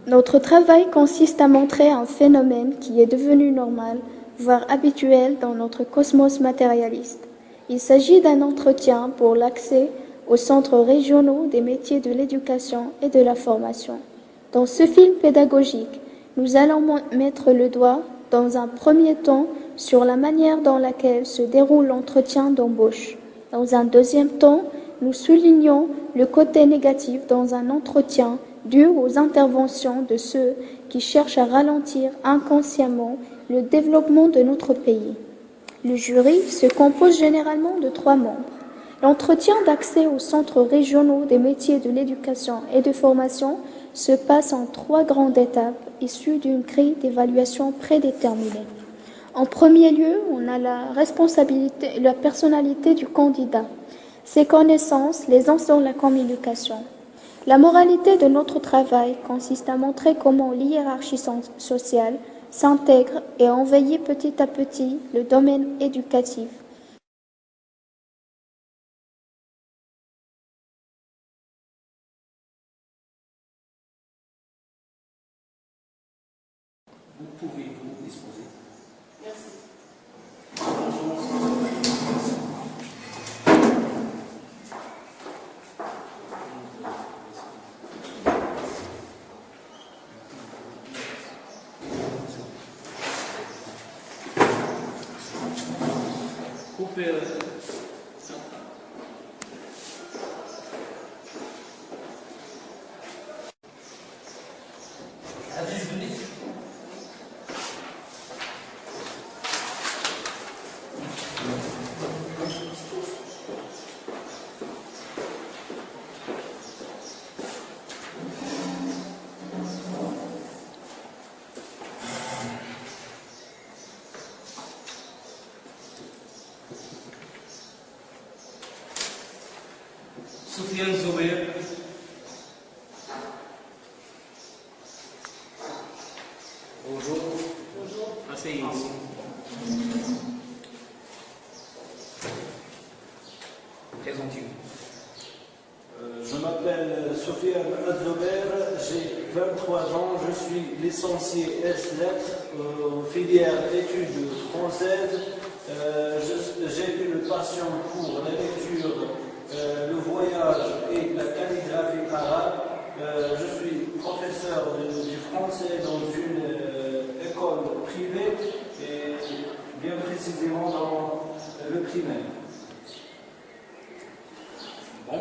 Notre travail consiste à montrer un phénomène qui est devenu normal, voire habituel dans notre cosmos matérialiste. Il s'agit d'un entretien pour l'accès aux centres régionaux des métiers de l'éducation et de la formation. Dans ce film pédagogique, nous allons mettre le doigt, dans un premier temps, sur la manière dans laquelle se déroule l'entretien d'embauche. Dans un deuxième temps, nous soulignons le côté négatif dans un entretien dû aux interventions de ceux qui cherchent à ralentir inconsciemment le développement de notre pays. Le jury se compose généralement de 3 membres. L'entretien d'accès aux centres régionaux des métiers de l'éducation et de formation se passe en 3 grandes étapes issues d'une grille d'évaluation prédéterminée. En premier lieu, on a la responsabilité, la personnalité du candidat, ses connaissances, l'aisance dans la communication. La moralité de notre travail consiste à montrer comment l'hiérarchie sociale s'intègre et à envahir petit à petit le domaine éducatif. Vous pouvez vous disposer. Merci. Coupez. À 10 minutes. Soufiane Zouber. Bonjour. Bonjour. Asseyez-vous. Présentez-vous. Je m'appelle Soufiane Zouber, j'ai 23 ans, je suis licencié S-Lettres, filière études françaises. J'ai une passion pour la lecture, le voyage et la calligraphie arabe. Je suis professeur du français dans une école privée et bien précisément dans le primaire. Bon.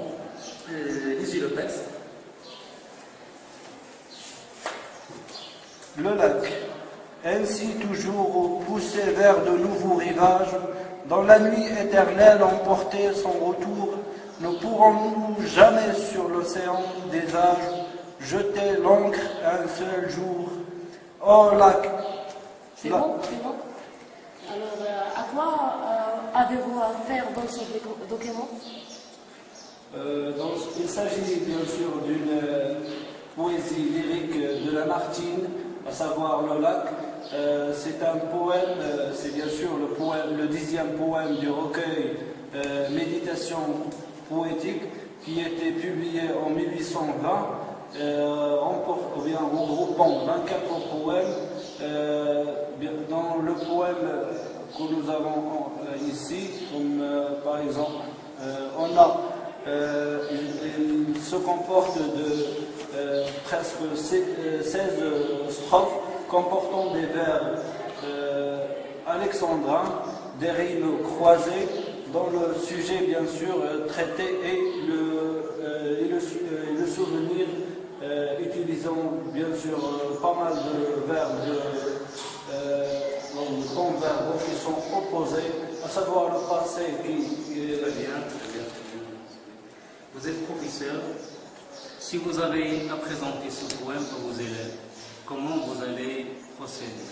Lisez le texte. Le lac, ainsi toujours poussé vers de nouveaux rivages, dans la nuit éternelle emporter son retour, ne pourrons-nous jamais sur l'océan des âges jeter l'ancre un seul jour? Oh lac, C'est bon, c'est bon. Alors, à quoi avez-vous affaire dans ce document? Il s'agit bien sûr d'une poésie lyrique de Lamartine, à savoir le lac. C'est un poème, c'est bien sûr le 10e poème du recueil Méditation poétique qui a été publié en 1820, regroupant 24 poèmes. Dans le poème que nous avons ici, comme par exemple, il se comporte de presque 16 strophes comportant des verbes alexandrins, des rimes croisées, dont le sujet bien sûr traité est le souvenir, utilisant bien sûr pas mal de verbes converbes qui sont opposés, à savoir le passé qui est Très bien, très bien. Vous êtes professeur. Si vous avez à présenter ce poème à vos élèves, comment vous allez procéder?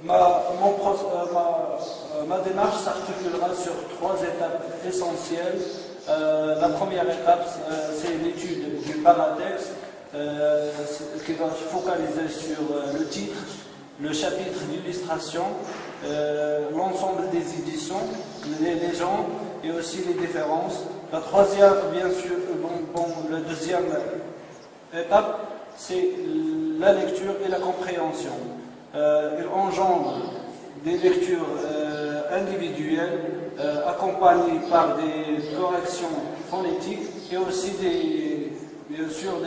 Ma démarche s'articulera sur 3 étapes essentielles. La première étape, c'est l'étude du paratexte, qui va se focaliser sur le titre, le chapitre d'illustration, l'ensemble des éditions, les légendes et aussi les différences. La troisième, bien sûr, la deuxième étape, c'est la lecture et la compréhension. Il engendre des lectures individuelles accompagnées par des corrections phonétiques et aussi bien sûr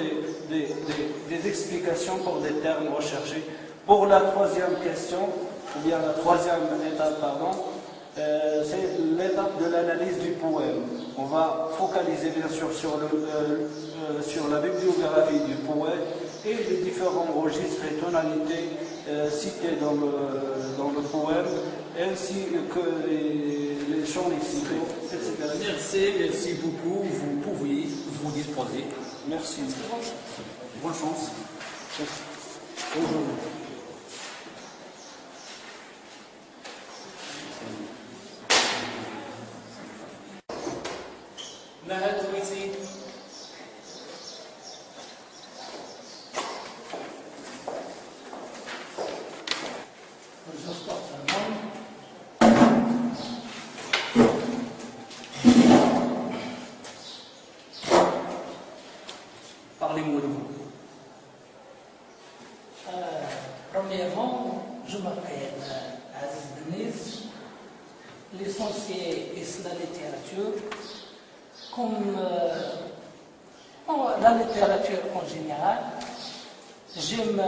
des explications pour des termes recherchés. Pour la troisième question, ou bien la troisième étape, pardon, c'est l'étape de l'analyse du poème. On va focaliser bien sûr sur la bibliographie du poète et les différents registres et tonalités cités dans le poème, ainsi que les chants lexicaux, etc. Merci beaucoup. Vous pouvez vous disposer. Merci. Bonne chance. Bonjour. Nahad Wisi. Parlez-moi de vous. Premièrement, je m'appelle Aziz Deniz. L'essentiel est la littérature. Comme la littérature en général, j'aime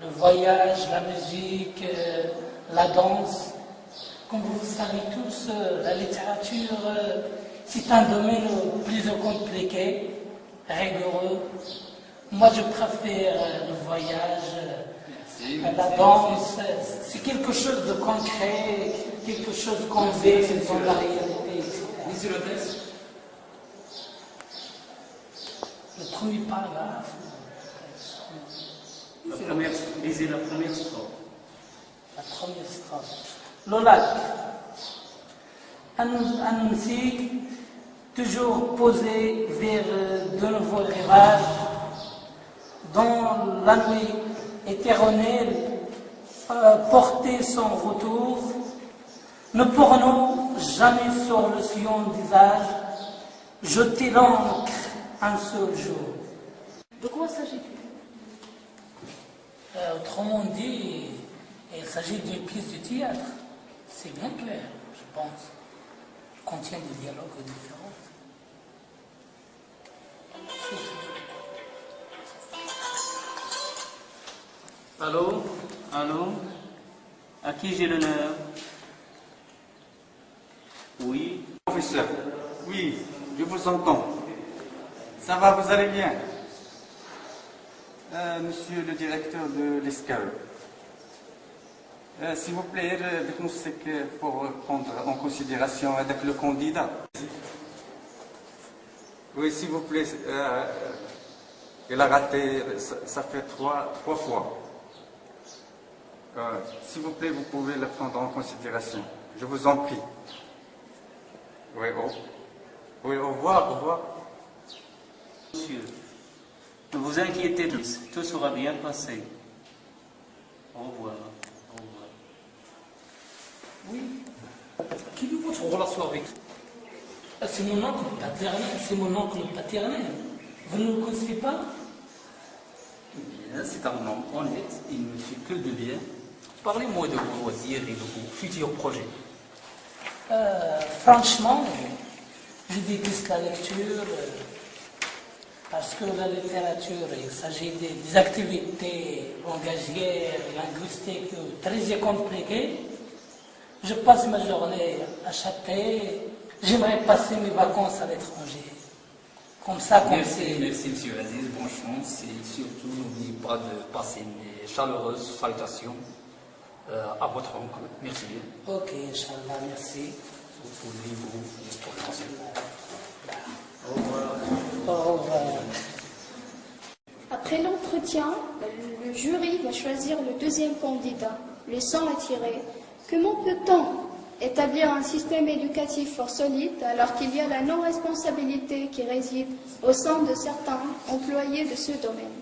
le voyage, la musique, la danse. Comme vous le savez tous, la littérature, c'est un domaine plus compliqué, rigoureux. Moi, je préfère le voyage, la danse. C'est quelque chose de concret, quelque chose qu'on vit dans la réalité. Lisez le texte. Le premier paragraphe. Lisez la première strophe. La première strophe. Le lac. Un cycle toujours posé vers de nouveaux rivages, dont la nuit éternelle portait son retour. Ne pourrons jamais sur le sillon des âges jeter l'encre un seul jour. De quoi s'agit-il? Autrement dit, il s'agit d'une pièce de théâtre. C'est bien clair, je pense. Il contient des dialogues différents. Allô? Allô? À qui j'ai l'honneur? Oui. Professeur, oui, je vous entends. Ça va, vous allez bien? Monsieur le directeur de l'ESCAE, s'il vous plaît, dites-nous ce qu'il faut prendre en considération avec le candidat. Oui, s'il vous plaît, il a raté, ça fait trois fois. S'il vous plaît, vous pouvez le prendre en considération. Je vous en prie. Oui, au revoir, au revoir. Monsieur, ne vous inquiétez pas, tout sera bien passé. Au revoir. Au revoir. Oui. Quelle est votre relation avec? C'est mon oncle paternel. C'est mon oncle paternel. Vous ne le connaissez pas? Bien, c'est un homme honnête, il ne fait que de bien. Parlez-moi de vos loisirs et de vos futurs projets. Franchement, je déteste la lecture parce que la littérature, il s'agit des activités langagières, linguistiques très compliquées. Je passe ma journée à chapter. J'aimerais passer mes vacances à l'étranger. Comme ça, comme c'est. Merci, monsieur Aziz, bonne chance et surtout n'oubliez pas de passer mes chaleureuses salutations à votre oncle. Merci bien. Ok, Inch'Allah, merci. Vous pouvez vous prononcer. Au revoir. Au revoir. Après l'entretien, le jury va choisir le deuxième candidat, laissant attirer. Comment peut-on établir un système éducatif fort solide alors qu'il y a la non-responsabilité qui réside au sein de certains employés de ce domaine?